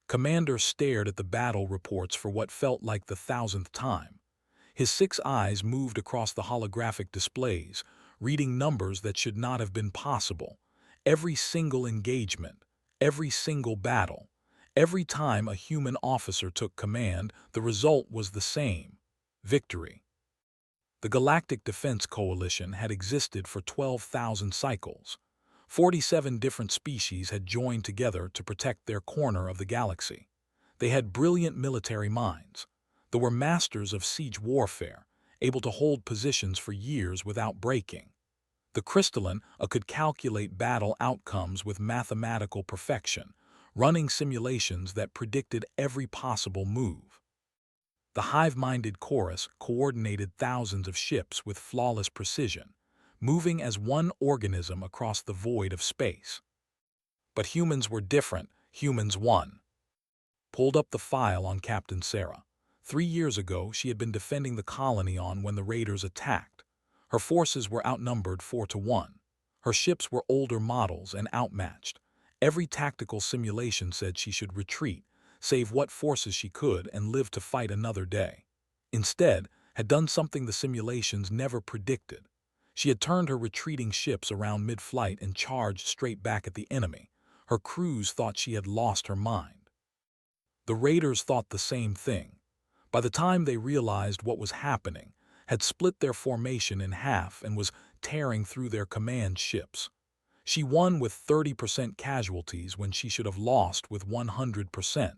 Commander stared at the battle reports for what felt like the thousandth time. His 6 eyes moved across the holographic displays, reading numbers that should not have been possible. Every single engagement, every single battle, every time a human officer took command, the result was the same: victory. The Galactic Defense Coalition had existed for 12,000 cycles. 47 different species had joined together to protect their corner of the galaxy. They had brilliant military minds. They were masters of siege warfare, able to hold positions for years without breaking. The crystalline could calculate battle outcomes with mathematical perfection, running simulations that predicted every possible move. The hive-minded chorus coordinated thousands of ships with flawless precision, moving as one organism across the void of space. But humans were different. Humans won. Pulled up the file on Captain Sarah. 3 years ago, she had been defending the colony on when the raiders attacked. Her forces were outnumbered 4-1. Her ships were older models and outmatched. Every tactical simulation said she should retreat, save what forces she could, and live to fight another day. Instead, had done something the simulations never predicted. She had turned her retreating ships around mid-flight and charged straight back at the enemy. Her crews thought she had lost her mind. The raiders thought the same thing. By the time they realized what was happening, had split their formation in half and was tearing through their command ships. She won with 30% casualties when she should have lost with 100%.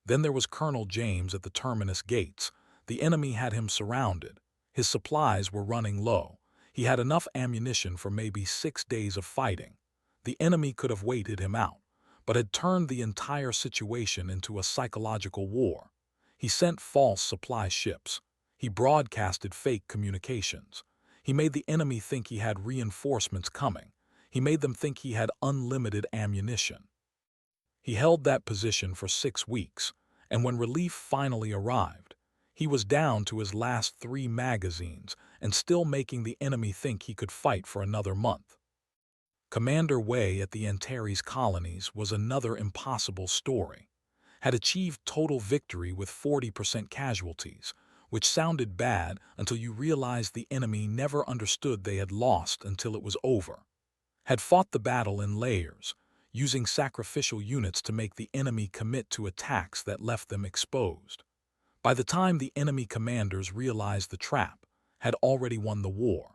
Then there was Colonel James at the terminus gates. The enemy had him surrounded. His supplies were running low. He had enough ammunition for maybe 6 days of fighting. The enemy could have waited him out, but had turned the entire situation into a psychological war. He sent false supply ships. He broadcasted fake communications. He made the enemy think he had reinforcements coming. He made them think he had unlimited ammunition. He held that position for 6 weeks, and when relief finally arrived, he was down to his last 3 magazines and still making the enemy think he could fight for another month. Commander Wei at the Antares colonies was another impossible story. Had achieved total victory with 40% casualties, which sounded bad until you realized the enemy never understood they had lost until it was over. Had fought the battle in layers, using sacrificial units to make the enemy commit to attacks that left them exposed. By the time the enemy commanders realized the trap, had already won the war.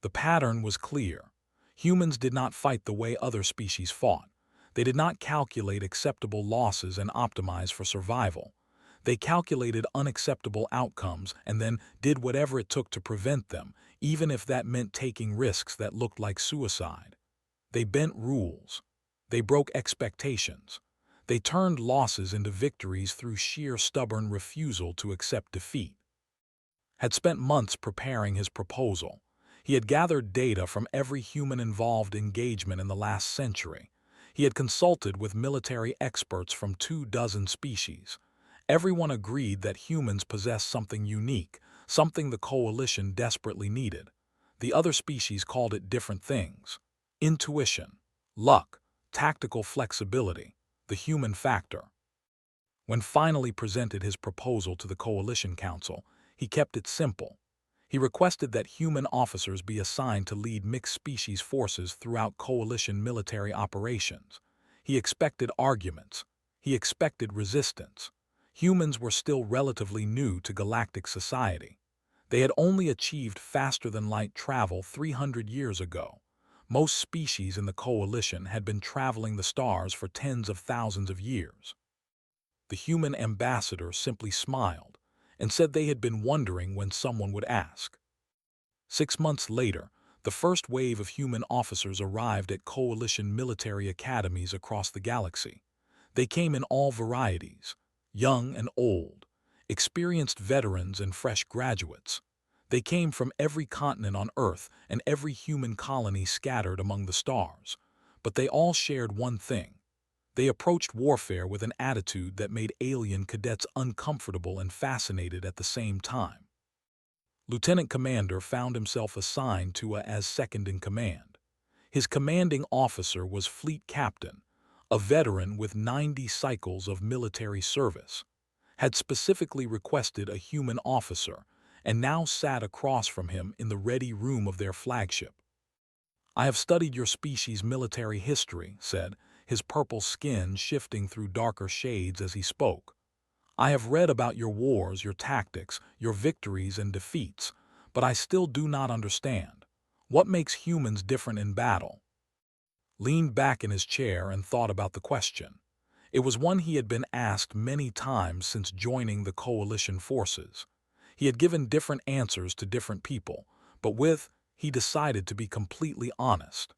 The pattern was clear. Humans did not fight the way other species fought. They did not calculate acceptable losses and optimize for survival. They calculated unacceptable outcomes and then did whatever it took to prevent them, even if that meant taking risks that looked like suicide. They bent rules. They broke expectations. They turned losses into victories through sheer stubborn refusal to accept defeat. Had spent months preparing his proposal. He had gathered data from every human-involved engagement in the last century. He had consulted with military experts from 24 species. Everyone agreed that humans possessed something unique, something the coalition desperately needed. The other species called it different things: intuition, luck, tactical flexibility, the human factor. When finally presented his proposal to the Coalition Council, he kept it simple. He requested that human officers be assigned to lead mixed-species forces throughout coalition military operations. He expected arguments. He expected resistance. Humans were still relatively new to galactic society. They had only achieved faster-than-light travel 300 years ago. Most species in the coalition had been traveling the stars for tens of thousands of years. The human ambassador simply smiled and said they had been wondering when someone would ask. 6 months later, the first wave of human officers arrived at coalition military academies across the galaxy. They came in all varieties, young and old, experienced veterans and fresh graduates. They came from every continent on Earth and every human colony scattered among the stars. But they all shared one thing. They approached warfare with an attitude that made alien cadets uncomfortable and fascinated at the same time. Lieutenant Commander found himself assigned to as second-in-command. His commanding officer was Fleet Captain, a veteran with 90 cycles of military service, had specifically requested a human officer and now sat across from him in the ready room of their flagship. "I have studied your species' military history," said, his purple skin shifting through darker shades as he spoke. "I have read about your wars, your tactics, your victories and defeats, but I still do not understand. What makes humans different in battle?" Leaned back in his chair and thought about the question. It was one he had been asked many times since joining the coalition forces. He had given different answers to different people, but he decided to be completely honest.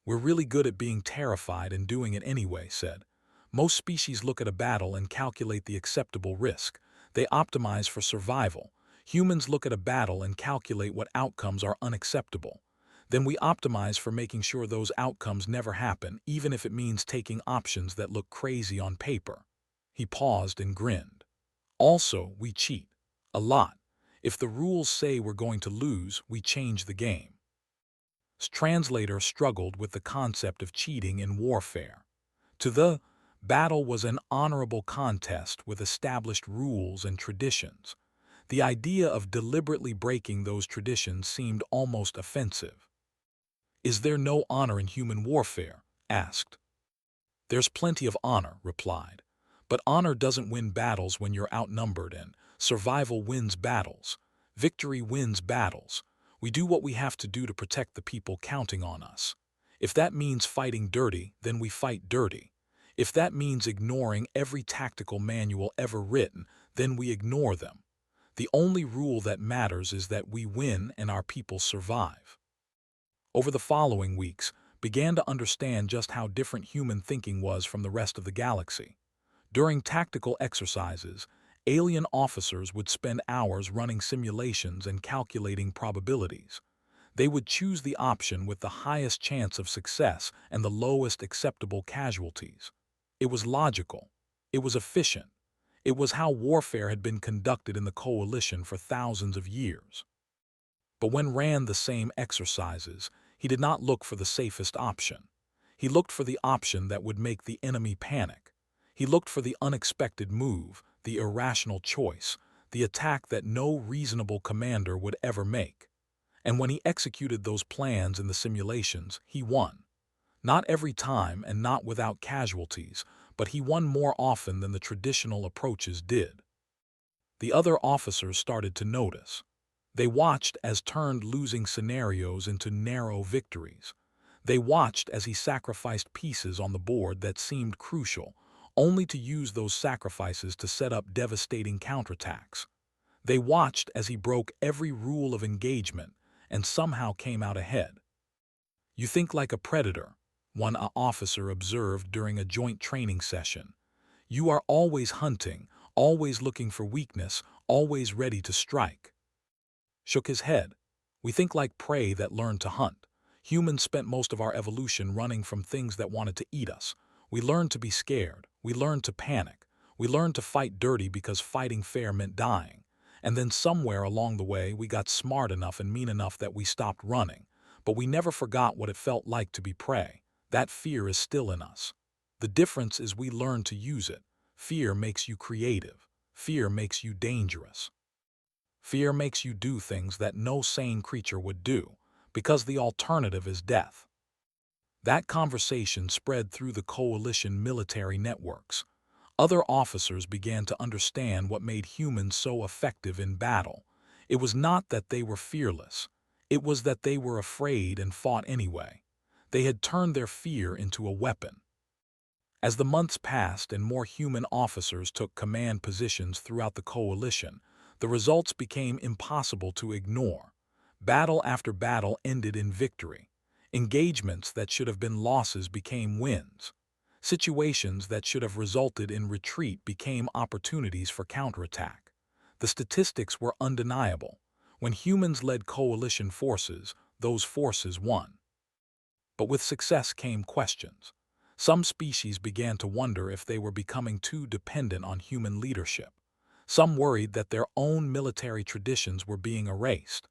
"We're really good at being terrified and doing it anyway," said. "Most species look at a battle and calculate the acceptable risk. They optimize for survival. Humans look at a battle and calculate what outcomes are unacceptable. Then we optimize for making sure those outcomes never happen, even if it means taking options that look crazy on paper." He paused and grinned. "Also, we cheat. A lot. If the rules say we're going to lose, we change the game." Translator struggled with the concept of cheating in warfare. To the battle was an honorable contest with established rules and traditions. The idea of deliberately breaking those traditions seemed almost offensive. "Is there no honor in human warfare?" asked. "There's plenty of honor," replied. "But honor doesn't win battles when you're outnumbered, and survival wins battles. Victory wins battles. We do what we have to do to protect the people counting on us. If that means fighting dirty, then we fight dirty. If that means ignoring every tactical manual ever written, then we ignore them. The only rule that matters is that we win and our people survive." Over the following weeks, began to understand just how different human thinking was from the rest of the galaxy. During tactical exercises, alien officers would spend hours running simulations and calculating probabilities. They would choose the option with the highest chance of success and the lowest acceptable casualties. It was logical. It was efficient. It was how warfare had been conducted in the coalition for thousands of years. But when ran the same exercises, he did not look for the safest option. He looked for the option that would make the enemy panic. He looked for the unexpected move, the irrational choice, the attack that no reasonable commander would ever make. And when he executed those plans in the simulations, he won. Not every time and not without casualties, but he won more often than the traditional approaches did. The other officers started to notice. They watched as turned losing scenarios into narrow victories. They watched as he sacrificed pieces on the board that seemed crucial, only to use those sacrifices to set up devastating counterattacks. They watched as he broke every rule of engagement and somehow came out ahead. "You think like a predator," one officer observed during a joint training session. "You are always hunting, always looking for weakness, always ready to strike." Shook his head. "We think like prey that learned to hunt. Humans spent most of our evolution running from things that wanted to eat us. We learned to be scared. We learned to panic. We learned to fight dirty because fighting fair meant dying. And then somewhere along the way, we got smart enough and mean enough that we stopped running. But we never forgot what it felt like to be prey. That fear is still in us. The difference is we learned to use it. Fear makes you creative. Fear makes you dangerous. Fear makes you do things that no sane creature would do, because the alternative is death." That conversation spread through the coalition military networks. Other officers began to understand what made humans so effective in battle. It was not that they were fearless. It was that they were afraid and fought anyway. They had turned their fear into a weapon. As the months passed and more human officers took command positions throughout the coalition, the results became impossible to ignore. Battle after battle ended in victory. Engagements that should have been losses became wins. Situations that should have resulted in retreat became opportunities for counterattack. The statistics were undeniable. When humans led coalition forces, those forces won. But with success came questions. Some species began to wonder if they were becoming too dependent on human leadership. Some worried that their own military traditions were being erased.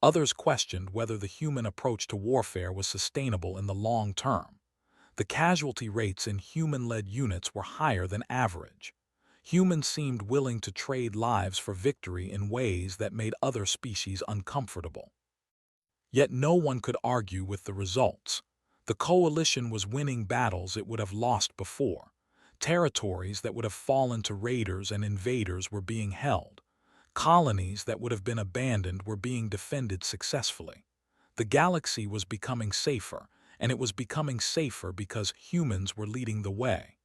Others questioned whether the human approach to warfare was sustainable in the long term. The casualty rates in human-led units were higher than average. Humans seemed willing to trade lives for victory in ways that made other species uncomfortable. Yet no one could argue with the results. The coalition was winning battles it would have lost before. Territories that would have fallen to raiders and invaders were being held. Colonies that would have been abandoned were being defended successfully. The galaxy was becoming safer, and it was becoming safer because humans were leading the way.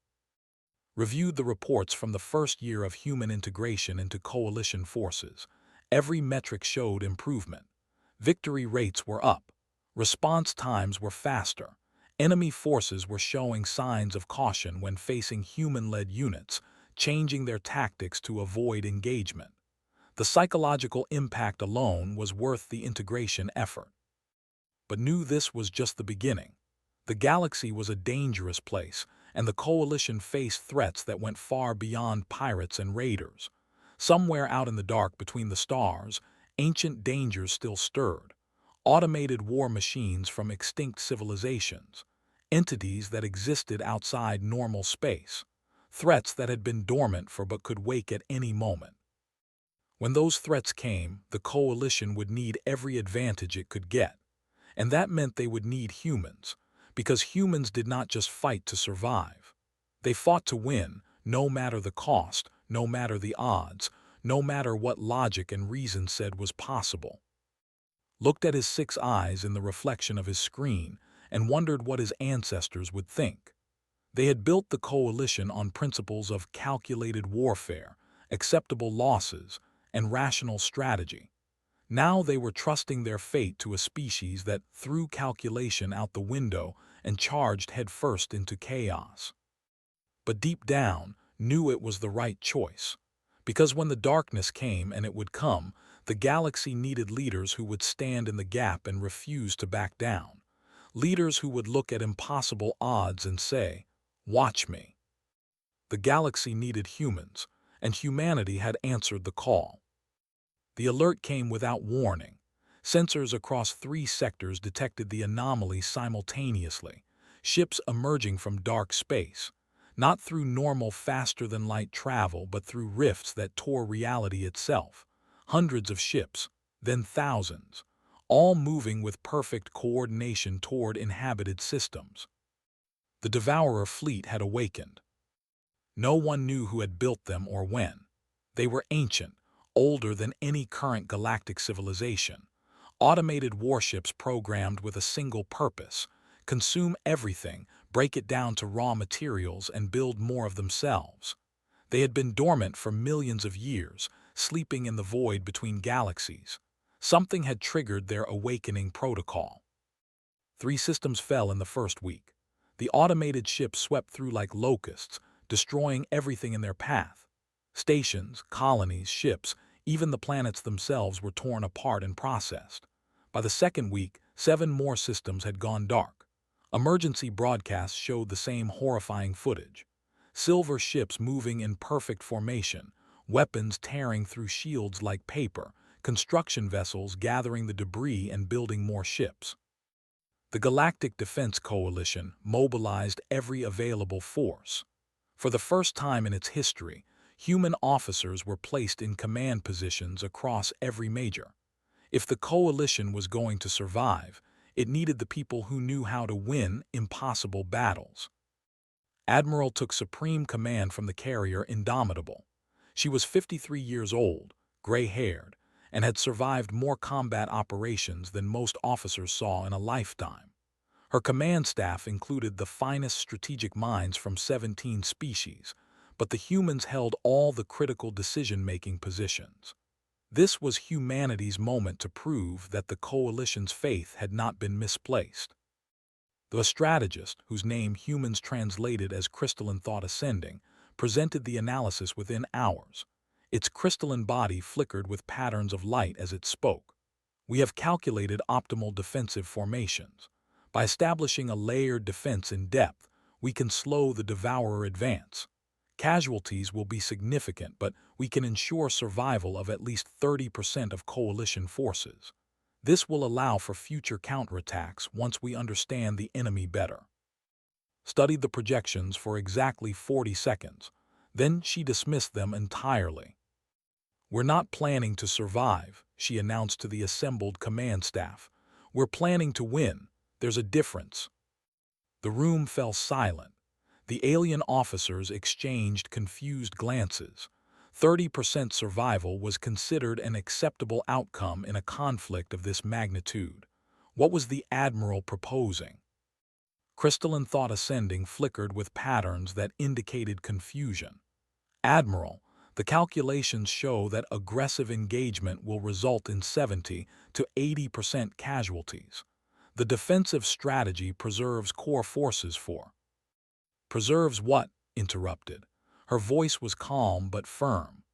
Reviewed the reports from the first year of human integration into coalition forces. Every metric showed improvement. Victory rates were up. Response times were faster. Enemy forces were showing signs of caution when facing human-led units, changing their tactics to avoid engagement. The psychological impact alone was worth the integration effort. But knew this was just the beginning. The galaxy was a dangerous place, and the coalition faced threats that went far beyond pirates and raiders. Somewhere out in the dark between the stars, ancient dangers still stirred. Automated war machines from extinct civilizations, entities that existed outside normal space, threats that had been dormant for but could wake at any moment. When those threats came, the coalition would need every advantage it could get. And that meant they would need humans, because humans did not just fight to survive. They fought to win, no matter the cost, no matter the odds, no matter what logic and reason said was possible. Looked at his 6 eyes in the reflection of his screen and wondered what his ancestors would think. They had built the coalition on principles of calculated warfare, acceptable losses, and rational strategy. Now they were trusting their fate to a species that threw calculation out the window and charged headfirst into chaos. But deep down, knew it was the right choice. Because when the darkness came, and it would come, the galaxy needed leaders who would stand in the gap and refuse to back down. Leaders who would look at impossible odds and say, "Watch me." The galaxy needed humans, and humanity had answered the call. The alert came without warning. Sensors across 3 sectors detected the anomaly simultaneously, ships emerging from dark space, not through normal faster-than-light travel but through rifts that tore reality itself. Hundreds of ships, then thousands, all moving with perfect coordination toward inhabited systems. The Devourer fleet had awakened. No one knew who had built them or when. They were ancient, older than any current galactic civilization. Automated warships programmed with a single purpose: consume everything, break it down to raw materials, and build more of themselves. They had been dormant for millions of years, sleeping in the void between galaxies. Something had triggered their awakening protocol. 3 systems fell in the first week. The automated ships swept through like locusts, destroying everything in their path. Stations, colonies, ships, even the planets themselves were torn apart and processed. By the second week, 7 more systems had gone dark. Emergency broadcasts showed the same horrifying footage. Silver ships moving in perfect formation, weapons tearing through shields like paper, construction vessels gathering the debris and building more ships. The Galactic Defense Coalition mobilized every available force. For the first time in its history, human officers were placed in command positions across every major. If the coalition was going to survive, it needed the people who knew how to win impossible battles. Admiral took supreme command from the carrier Indomitable. She was 53 years old, gray-haired, and had survived more combat operations than most officers saw in a lifetime. Her command staff included the finest strategic minds from 17 species, but the humans held all the critical decision-making positions. This was humanity's moment to prove that the coalition's faith had not been misplaced. The strategist, whose name humans translated as crystalline thought ascending, presented the analysis within hours. Its crystalline body flickered with patterns of light as it spoke. We have calculated optimal defensive formations. By establishing a layered defense in depth, we can slow the Devourer advance. Casualties will be significant, but we can ensure survival of at least 30% of coalition forces. This will allow for future counterattacks once we understand the enemy better. studied the projections for exactly 40 seconds. Then she dismissed them entirely. "We're not planning to survive," she announced to the assembled command staff. "We're planning to win. There's a difference." The room fell silent. The alien officers exchanged confused glances. 30% survival was considered an acceptable outcome in a conflict of this magnitude. What was the Admiral proposing? Crystalline thought ascending flickered with patterns that indicated confusion. "Admiral, the calculations show that aggressive engagement will result in 70 to 80% casualties. The defensive strategy preserves core forces for—" "Preserves what?" interrupted. Her voice was calm but firm.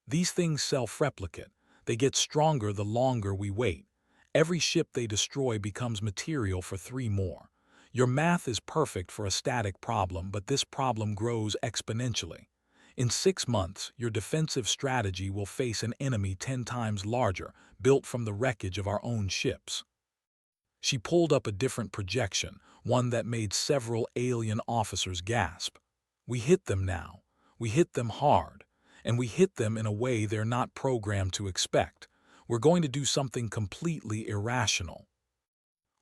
"These things self-replicate. They get stronger the longer we wait. Every ship they destroy becomes material for 3 more. Your math is perfect for a static problem, but this problem grows exponentially. In 6 months, your defensive strategy will face an enemy 10 times larger, built from the wreckage of our own ships." She pulled up a different projection, one that made several alien officers gasp. "We hit them now. We hit them hard. And we hit them in a way they're not programmed to expect. We're going to do something completely irrational."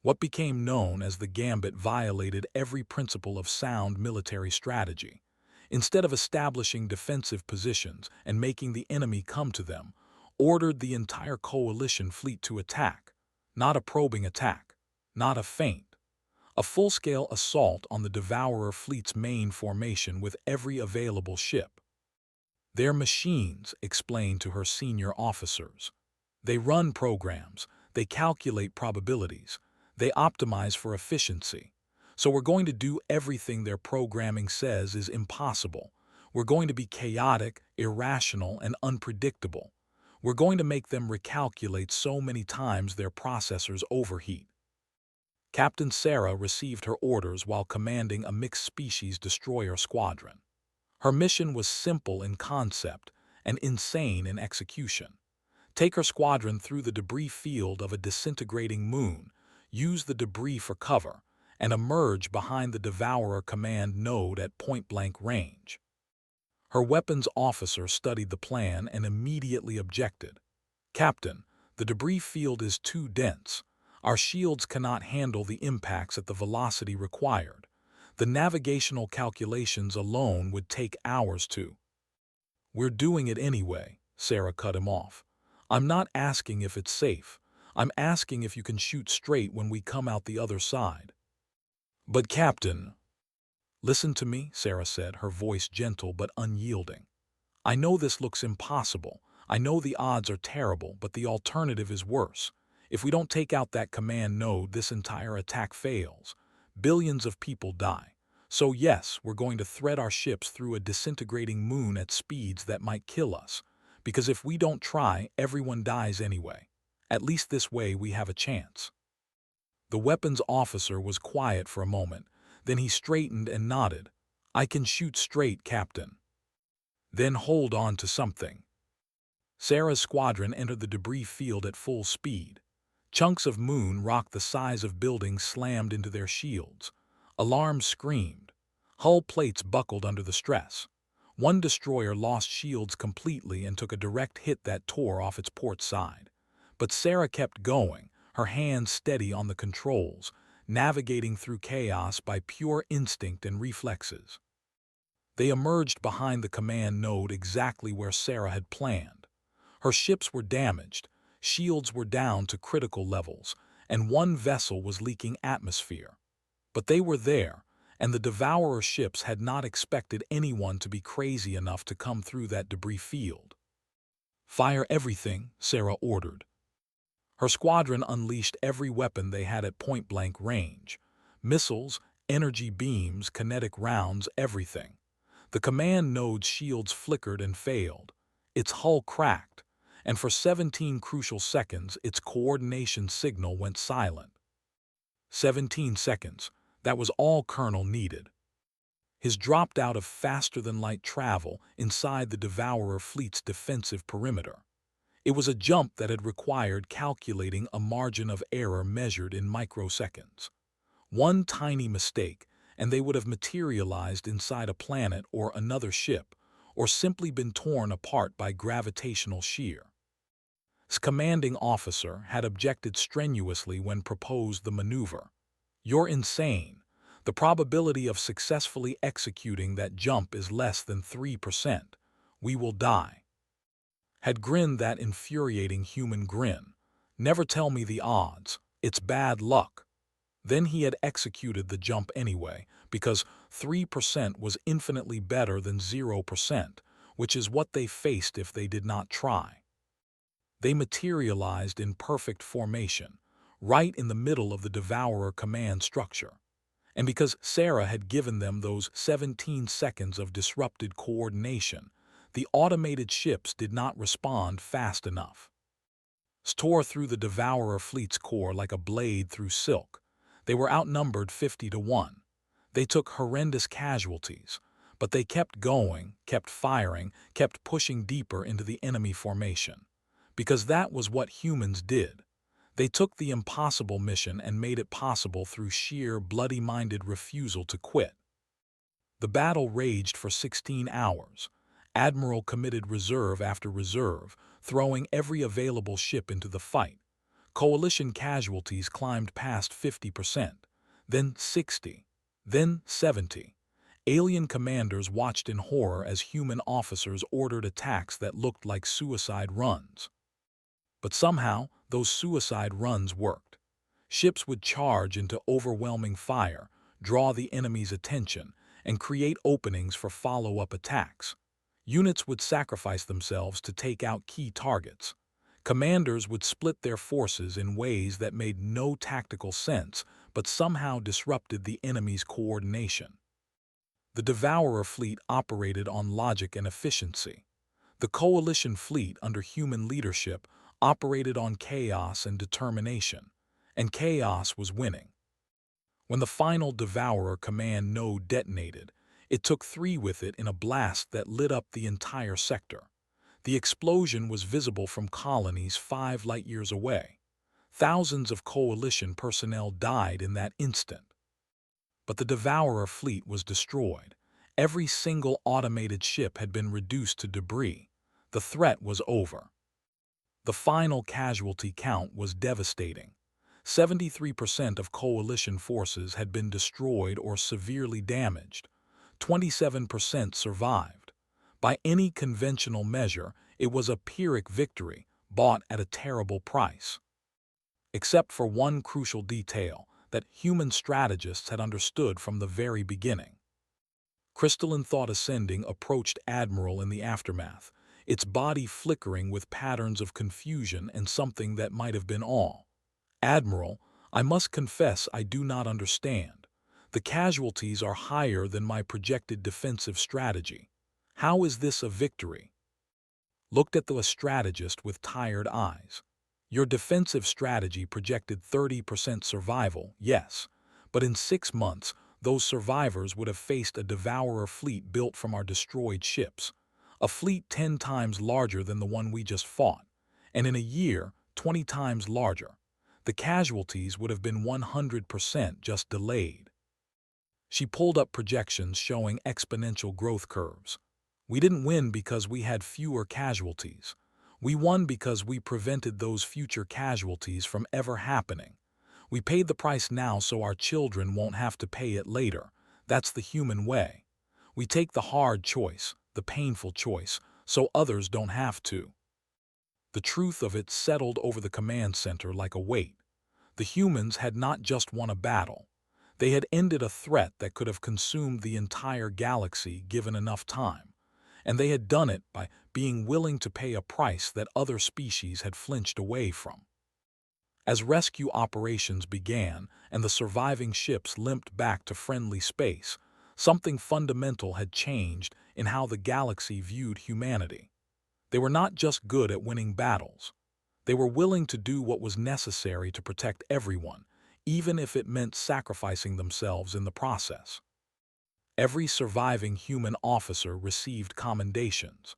What became known as the Gambit violated every principle of sound military strategy. Instead of establishing defensive positions and making the enemy come to them, ordered the entire coalition fleet to attack. Not a probing attack, not a feint. A full-scale assault on the Devourer fleet's main formation with every available ship. "They're machines," explained to her senior officers. "They run programs, they calculate probabilities, they optimize for efficiency. So we're going to do everything their programming says is impossible. We're going to be chaotic, irrational, and unpredictable. We're going to make them recalculate so many times their processors overheat." Captain Sarah received her orders while commanding a mixed-species destroyer squadron. Her mission was simple in concept and insane in execution. Take her squadron through the debris field of a disintegrating moon, use the debris for cover, and emerge behind the Devourer command node at point-blank range. Her weapons officer studied the plan and immediately objected. "Captain, the debris field is too dense. Our shields cannot handle the impacts at the velocity required. The navigational calculations alone would take hours to—" "We're doing it anyway," Sarah cut him off. "I'm not asking if it's safe. I'm asking if you can shoot straight when we come out the other side." "But Captain—" "Listen to me," Sarah said, her voice gentle but unyielding. "I know this looks impossible. I know the odds are terrible, but the alternative is worse. If we don't take out that command node, this entire attack fails. Billions of people die. So yes, we're going to thread our ships through a disintegrating moon at speeds that might kill us. Because if we don't try, everyone dies anyway. At least this way we have a chance." The weapons officer was quiet for a moment. Then he straightened and nodded. "I can shoot straight, Captain." "Then hold on to something." Sarah's squadron entered the debris field at full speed. Chunks of moon rock the size of buildings slammed into their shields. Alarms screamed. Hull plates buckled under the stress. One destroyer lost shields completely and took a direct hit that tore off its port side. But Sarah kept going, her hands steady on the controls, navigating through chaos by pure instinct and reflexes. They emerged behind the command node exactly where Sarah had planned. Her ships were damaged, shields were down to critical levels, and one vessel was leaking atmosphere. But they were there, and the Devourer ships had not expected anyone to be crazy enough to come through that debris field. "Fire everything," Sarah ordered. Her squadron unleashed every weapon they had at point-blank range. Missiles, energy beams, kinetic rounds, everything. The command node's shields flickered and failed. Its hull cracked, and for 17 crucial seconds its coordination signal went silent. 17 seconds. That was all Colonel needed. His dropped out of faster-than-light travel inside the Devourer fleet's defensive perimeter. It was a jump that had required calculating a margin of error measured in microseconds. One tiny mistake, and they would have materialized inside a planet or another ship, or simply been torn apart by gravitational shear. His commanding officer had objected strenuously when proposed the maneuver. "You're insane. The probability of successfully executing that jump is less than 3%. We will die." Had grinned that infuriating human grin. "Never tell me the odds. It's bad luck." Then he had executed the jump anyway, because 3% was infinitely better than 0%, which is what they faced if they did not try. They materialized in perfect formation, right in the middle of the Devourer command structure. And because Sarah had given them those 17 seconds of disrupted coordination, the automated ships did not respond fast enough. Tore through the Devourer fleet's core like a blade through silk. They were outnumbered 50-1. They took horrendous casualties, but they kept going, kept firing, kept pushing deeper into the enemy formation. Because that was what humans did. They took the impossible mission and made it possible through sheer, bloody-minded refusal to quit. The battle raged for 16 hours. Admiral committed reserve after reserve, throwing every available ship into the fight. Coalition casualties climbed past 50%, then 60, then 70. Alien commanders watched in horror as human officers ordered attacks that looked like suicide runs. But somehow, those suicide runs worked. Ships would charge into overwhelming fire, draw the enemy's attention, and create openings for follow-up attacks. Units would sacrifice themselves to take out key targets. Commanders would split their forces in ways that made no tactical sense, but somehow disrupted the enemy's coordination. The Devourer fleet operated on logic and efficiency. The Coalition fleet, under human leadership, operated on chaos and determination, and chaos was winning. When the final Devourer command node detonated, it took 3 with it in a blast that lit up the entire sector. The explosion was visible from colonies 5 light-years away. Thousands of Coalition personnel died in that instant. But the Devourer fleet was destroyed. Every single automated ship had been reduced to debris. The threat was over. The final casualty count was devastating. 73% of Coalition forces had been destroyed or severely damaged. 27% survived. By any conventional measure, it was a Pyrrhic victory, bought at a terrible price. Except for one crucial detail that human strategists had understood from the very beginning. Crystalline Thought Ascending approached Admiral in the aftermath, its body flickering with patterns of confusion and something that might have been awe. "Admiral, I must confess I do not understand. The casualties are higher than my projected defensive strategy. How is this a victory?" Looked at the strategist with tired eyes. "Your defensive strategy projected 30% survival, yes, but in 6 months, those survivors would have faced a Devourer fleet built from our destroyed ships. A fleet 10 times larger than the one we just fought, and in a year, 20 times larger. The casualties would have been 100% just delayed." She pulled up projections showing exponential growth curves. "We didn't win because we had fewer casualties. We won because we prevented those future casualties from ever happening. We paid the price now so our children won't have to pay it later. That's the human way. We take the hard choice, the painful choice, so others don't have to." The truth of it settled over the command center like a weight. The humans had not just won a battle. They had ended a threat that could have consumed the entire galaxy given enough time. And they had done it by being willing to pay a price that other species had flinched away from. As rescue operations began and the surviving ships limped back to friendly space, something fundamental had changed in how the galaxy viewed humanity. They were not just good at winning battles. They were willing to do what was necessary to protect everyone, even if it meant sacrificing themselves in the process. Every surviving human officer received commendations.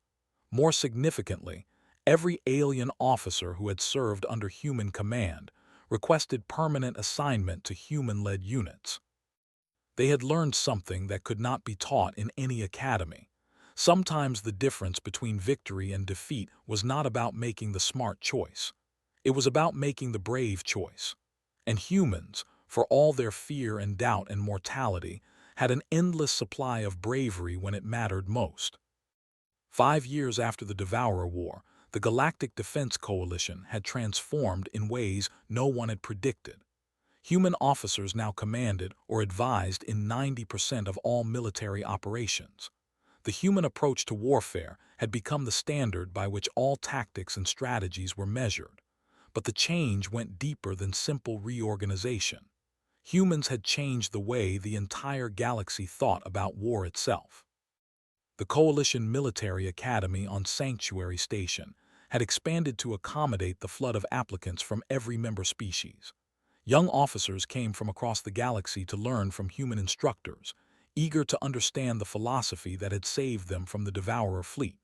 More significantly, every alien officer who had served under human command requested permanent assignment to human-led units. They had learned something that could not be taught in any academy. Sometimes the difference between victory and defeat was not about making the smart choice. It was about making the brave choice. And humans, for all their fear and doubt and mortality, had an endless supply of bravery when it mattered most. 5 years after the Devourer War, the Galactic Defense Coalition had transformed in ways no one had predicted. Human officers now commanded or advised in 90% of all military operations. The human approach to warfare had become the standard by which all tactics and strategies were measured. But the change went deeper than simple reorganization. Humans had changed the way the entire galaxy thought about war itself. The Coalition Military Academy on Sanctuary Station had expanded to accommodate the flood of applicants from every member species. Young officers came from across the galaxy to learn from human instructors, eager to understand the philosophy that had saved them from the Devourer fleet.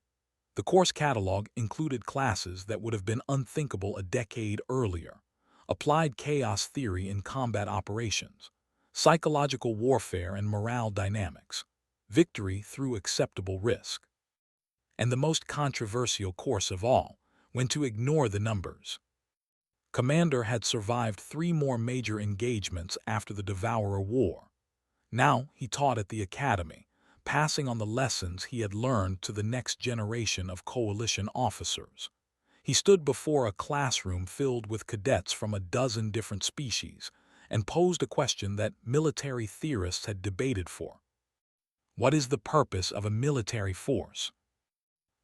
The course catalog included classes that would have been unthinkable a decade earlier: applied chaos theory in combat operations, psychological warfare and morale dynamics, victory through acceptable risk. And the most controversial course of all: when to ignore the numbers. Commander had survived 3 more major engagements after the Devourer War. Now he taught at the Academy, passing on the lessons he had learned to the next generation of Coalition officers. He stood before a classroom filled with cadets from a dozen different species and posed a question that military theorists had debated for. What is the purpose of a military force?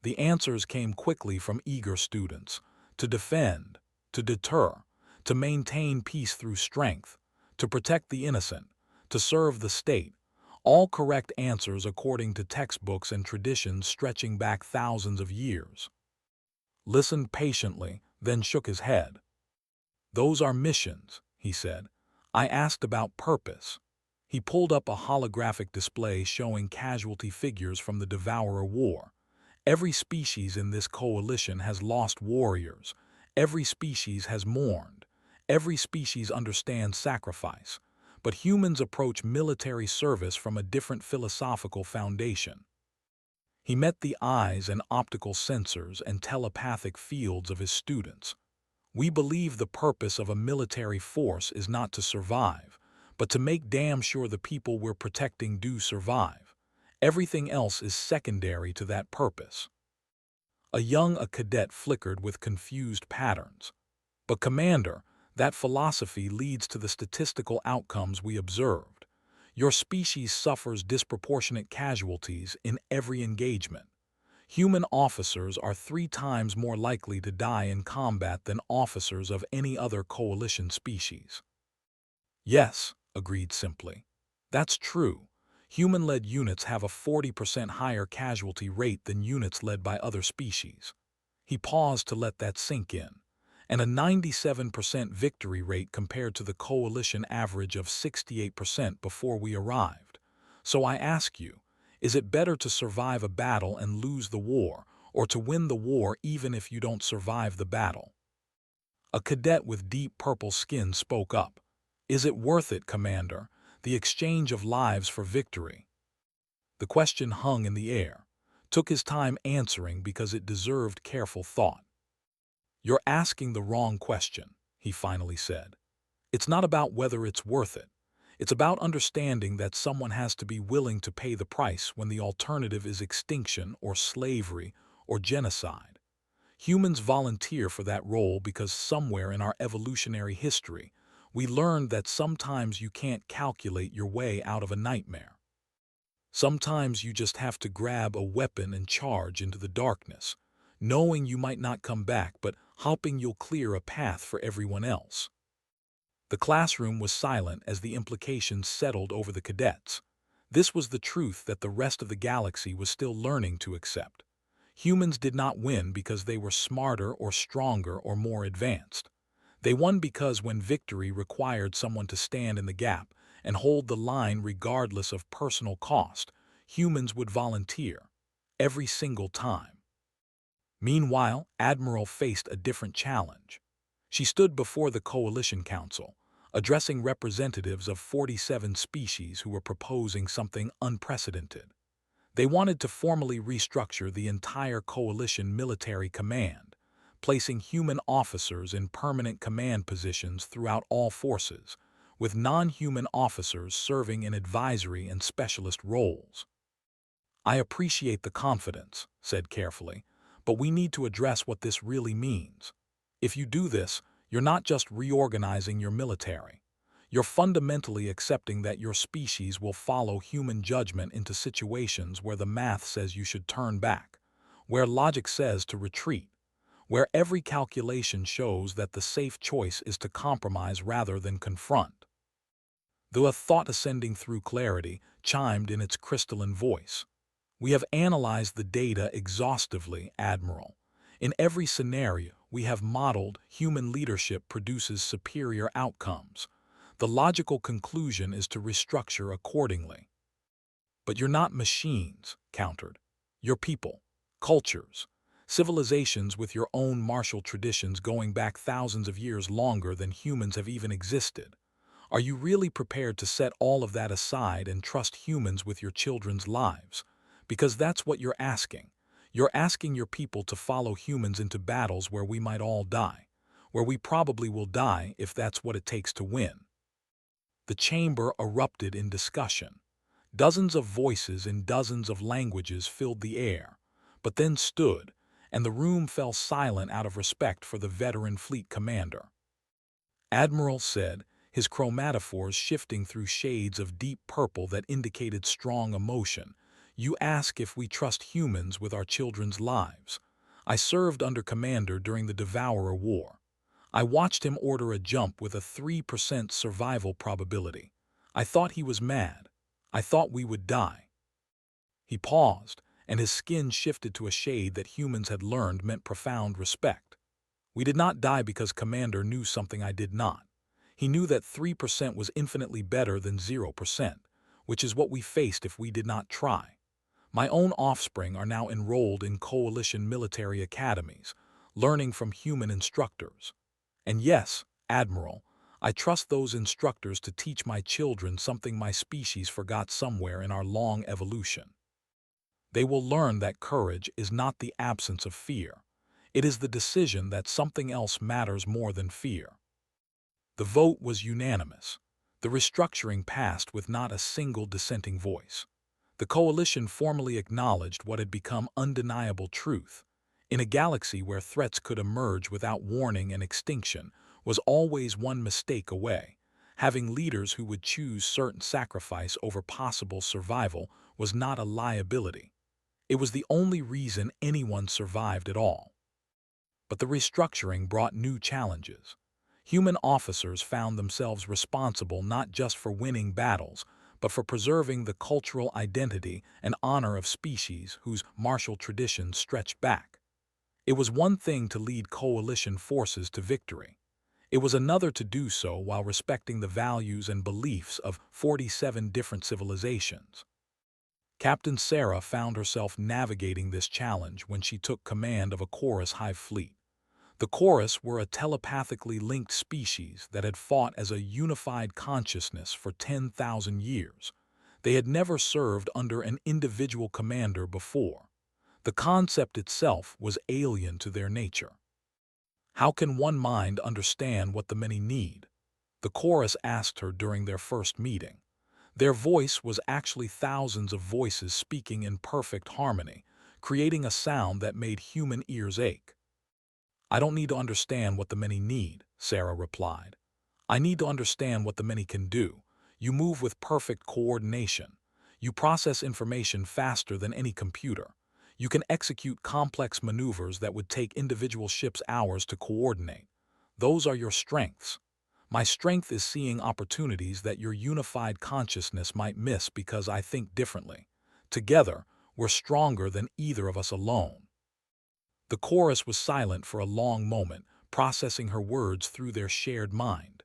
The answers came quickly from eager students: to defend, to deter, to maintain peace through strength, to protect the innocent, to serve the state. All correct answers according to textbooks and traditions stretching back thousands of years. Listened patiently, then shook his head. "Those are missions," he said. "I asked about purpose." He pulled up a holographic display showing casualty figures from the Devourer War. Every species in this coalition has lost warriors. Every species has mourned. Every species understands sacrifice. But humans approach military service from a different philosophical foundation. He met the eyes and optical sensors and telepathic fields of his students. "We believe the purpose of a military force is not to survive, but to make damn sure the people we're protecting do survive. Everything else is secondary to that purpose." A cadet flickered with confused patterns. "But Commander, that philosophy leads to the statistical outcomes we observed. Your species suffers disproportionate casualties in every engagement. Human officers are 3 times more likely to die in combat than officers of any other coalition species." "Yes," agreed simply. "That's true. Human-led units have a 40% higher casualty rate than units led by other species." He paused to let that sink in. "And a 97% victory rate compared to the coalition average of 68% before we arrived. So I ask you, is it better to survive a battle and lose the war, or to win the war even if you don't survive the battle?" A cadet with deep purple skin spoke up. "Is it worth it, Commander, the exchange of lives for victory?" The question hung in the air, took his time answering because it deserved careful thought. "You're asking the wrong question," he finally said. "It's not about whether it's worth it. It's about understanding that someone has to be willing to pay the price when the alternative is extinction or slavery or genocide. Humans volunteer for that role because somewhere in our evolutionary history, we learned that sometimes you can't calculate your way out of a nightmare. Sometimes you just have to grab a weapon and charge into the darkness, knowing you might not come back but hoping you'll clear a path for everyone else." The classroom was silent as the implications settled over the cadets. This was the truth that the rest of the galaxy was still learning to accept. Humans did not win because they were smarter or stronger or more advanced. They won because when victory required someone to stand in the gap and hold the line regardless of personal cost, humans would volunteer. Every single time. Meanwhile, Admiral faced a different challenge. She stood before the Coalition Council, addressing representatives of 47 species who were proposing something unprecedented. They wanted to formally restructure the entire coalition military command, placing human officers in permanent command positions throughout all forces, with non-human officers serving in advisory and specialist roles. "I appreciate the confidence," said carefully, "but we need to address what this really means. If you do this, you're not just reorganizing your military. You're fundamentally accepting that your species will follow human judgment into situations where the math says you should turn back, where logic says to retreat, where every calculation shows that the safe choice is to compromise rather than confront." The thought ascending through clarity chimed in its crystalline voice. "We have analyzed the data exhaustively, Admiral. In every scenario, we have modeled human leadership produces superior outcomes. The logical conclusion is to restructure accordingly." "But you're not machines," countered. "You're people, cultures, civilizations with your own martial traditions going back thousands of years longer than humans have even existed. Are you really prepared to set all of that aside and trust humans with your children's lives? Because that's what you're asking. You're asking your people to follow humans into battles where we might all die, where we probably will die if that's what it takes to win." The chamber erupted in discussion. Dozens of voices in dozens of languages filled the air, but then stood, and the room fell silent out of respect for the veteran fleet commander. Admiral said, his chromatophores shifting through shades of deep purple that indicated strong emotion, "You ask if we trust humans with our children's lives. I served under Commander during the Devourer War. I watched him order a jump with a 3% survival probability. I thought he was mad. I thought we would die." He paused, and his skin shifted to a shade that humans had learned meant profound respect. "We did not die because Commander knew something I did not. He knew that 3% was infinitely better than 0%, which is what we faced if we did not try. My own offspring are now enrolled in coalition military academies, learning from human instructors. And yes, Admiral, I trust those instructors to teach my children something my species forgot somewhere in our long evolution. They will learn that courage is not the absence of fear. It is the decision that something else matters more than fear." The vote was unanimous. The restructuring passed with not a single dissenting voice. The coalition formally acknowledged what had become undeniable truth. In a galaxy where threats could emerge without warning and extinction was always one mistake away. Having leaders who would choose certain sacrifice over possible survival was not a liability. It was the only reason anyone survived at all. But the restructuring brought new challenges. Human officers found themselves responsible not just for winning battles, but for preserving the cultural identity and honor of species whose martial traditions stretched back. It was one thing to lead coalition forces to victory. It was another to do so while respecting the values and beliefs of 47 different civilizations. Captain Sarah found herself navigating this challenge when she took command of a Chorus hive fleet. The Chorus were a telepathically linked species that had fought as a unified consciousness for 10,000 years. They had never served under an individual commander before. The concept itself was alien to their nature. "How can one mind understand what the many need?" the Chorus asked her during their first meeting. Their voice was actually thousands of voices speaking in perfect harmony, creating a sound that made human ears ache. "I don't need to understand what the many need," Sarah replied. "I need to understand what the many can do. You move with perfect coordination. You process information faster than any computer. You can execute complex maneuvers that would take individual ships hours to coordinate. Those are your strengths. My strength is seeing opportunities that your unified consciousness might miss because I think differently. Together, we're stronger than either of us alone." The Chorus was silent for a long moment, processing her words through their shared mind.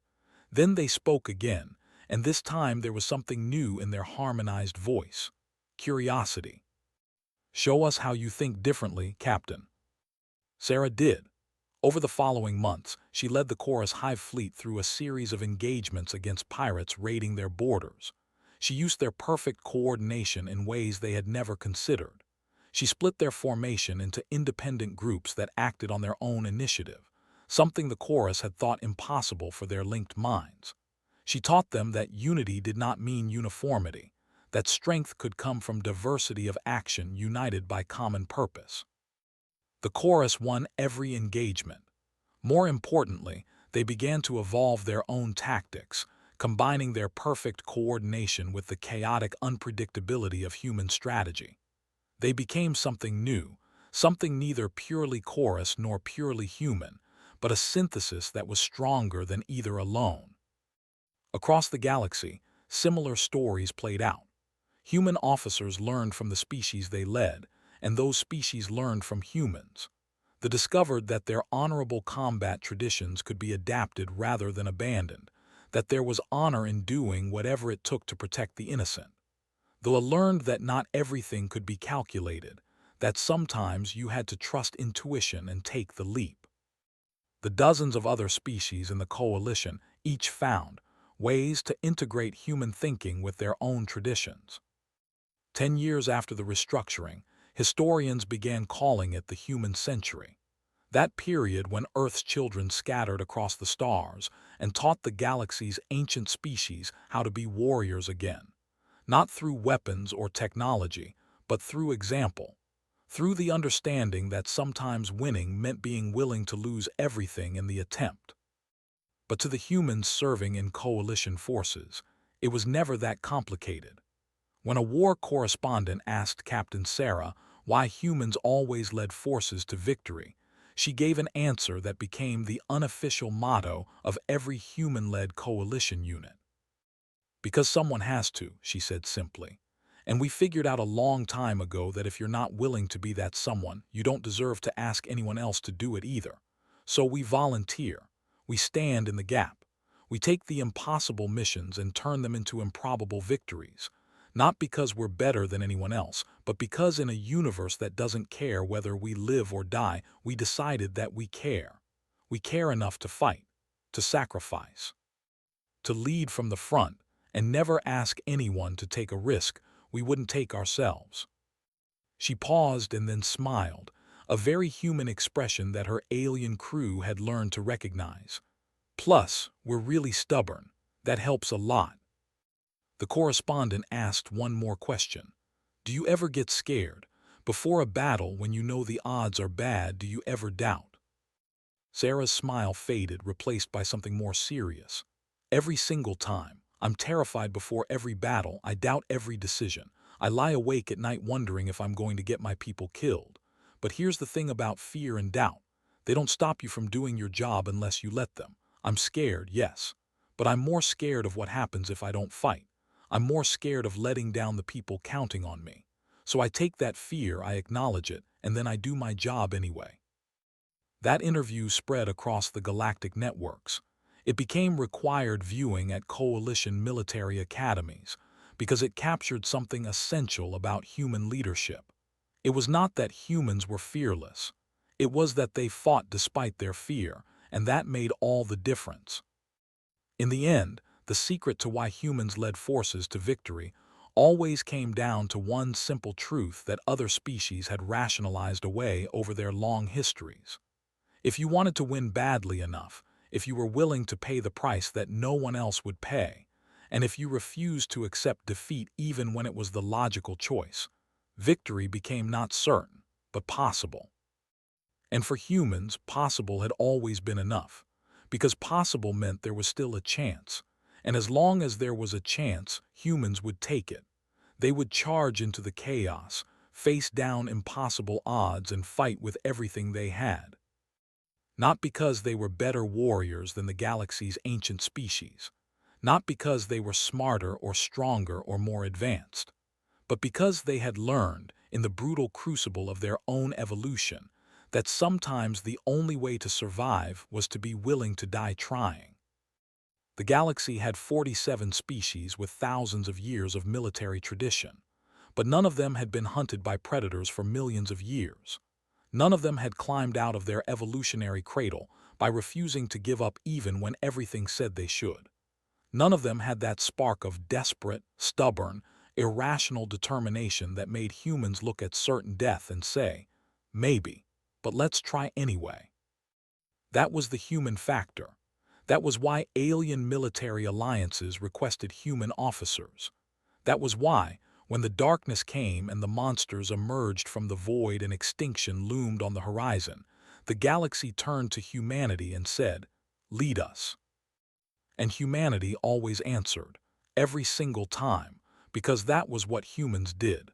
Then they spoke again, and this time there was something new in their harmonized voice: curiosity. "Show us how you think differently, Captain." Sarah did. Over the following months, she led the Chorus Hive fleet through a series of engagements against pirates raiding their borders. She used their perfect coordination in ways they had never considered. She split their formation into independent groups that acted on their own initiative, something the Chorus had thought impossible for their linked minds. She taught them that unity did not mean uniformity, that strength could come from diversity of action united by common purpose. The Chorus won every engagement. More importantly, they began to evolve their own tactics, combining their perfect coordination with the chaotic unpredictability of human strategy. They became something new, something neither purely Chorus nor purely human, but a synthesis that was stronger than either alone. Across the galaxy, similar stories played out. Human officers learned from the species they led, and those species learned from humans. They discovered that their honorable combat traditions could be adapted rather than abandoned, that there was honor in doing whatever it took to protect the innocent. They learned that not everything could be calculated, that sometimes you had to trust intuition and take the leap. The dozens of other species in the coalition each found ways to integrate human thinking with their own traditions. 10 years after the restructuring, historians began calling it the human century. That period when Earth's children scattered across the stars and taught the galaxy's ancient species how to be warriors again, not through weapons or technology, but through example, through the understanding that sometimes winning meant being willing to lose everything in the attempt. But to the humans serving in coalition forces, it was never that complicated. When a war correspondent asked Captain Sarah why humans always led forces to victory, she gave an answer that became the unofficial motto of every human-led coalition unit. Because someone has to, she said simply. And we figured out a long time ago that if you're not willing to be that someone, you don't deserve to ask anyone else to do it either. So we volunteer. We stand in the gap. We take the impossible missions and turn them into improbable victories. Not because we're better than anyone else, but because in a universe that doesn't care whether we live or die, we decided that we care. We care enough to fight, to sacrifice, to lead from the front, and never ask anyone to take a risk we wouldn't take ourselves. She paused and then smiled, a very human expression that her alien crew had learned to recognize. Plus, we're really stubborn. That helps a lot. The correspondent asked one more question. Do you ever get scared? Before a battle, when you know the odds are bad, do you ever doubt? Sarah's smile faded, replaced by something more serious. Every single time. I'm terrified before every battle. I doubt every decision. I lie awake at night wondering if I'm going to get my people killed. But here's the thing about fear and doubt. They don't stop you from doing your job unless you let them. I'm scared, yes. But I'm more scared of what happens if I don't fight. I'm more scared of letting down the people counting on me. So I take that fear, I acknowledge it, and then I do my job anyway. That interview spread across the galactic networks. It became required viewing at coalition military academies because it captured something essential about human leadership. It was not that humans were fearless. It was that they fought despite their fear, and that made all the difference. In the end, the secret to why humans led forces to victory always came down to one simple truth that other species had rationalized away over their long histories. If you wanted to win badly enough, if you were willing to pay the price that no one else would pay, and if you refused to accept defeat even when it was the logical choice, victory became not certain, but possible. And for humans, possible had always been enough, because possible meant there was still a chance, and as long as there was a chance, humans would take it. They would charge into the chaos, face down impossible odds, and fight with everything they had. Not because they were better warriors than the galaxy's ancient species, not because they were smarter or stronger or more advanced, but because they had learned, in the brutal crucible of their own evolution, that sometimes the only way to survive was to be willing to die trying. The galaxy had 47 species with thousands of years of military tradition, but none of them had been hunted by predators for millions of years. None of them had climbed out of their evolutionary cradle by refusing to give up even when everything said they should. None of them had that spark of desperate, stubborn, irrational determination that made humans look at certain death and say, maybe, but let's try anyway. That was the human factor. That was why alien military alliances requested human officers. That was why, when the darkness came and the monsters emerged from the void and extinction loomed on the horizon, the galaxy turned to humanity and said, "Lead us." And humanity always answered, every single time, because that was what humans did.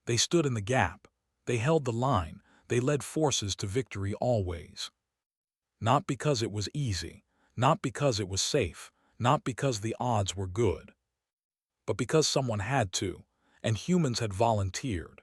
They stood in the gap, they held the line, they led forces to victory always. Not because it was easy, not because it was safe, not because the odds were good, but because someone had to, and humans had volunteered.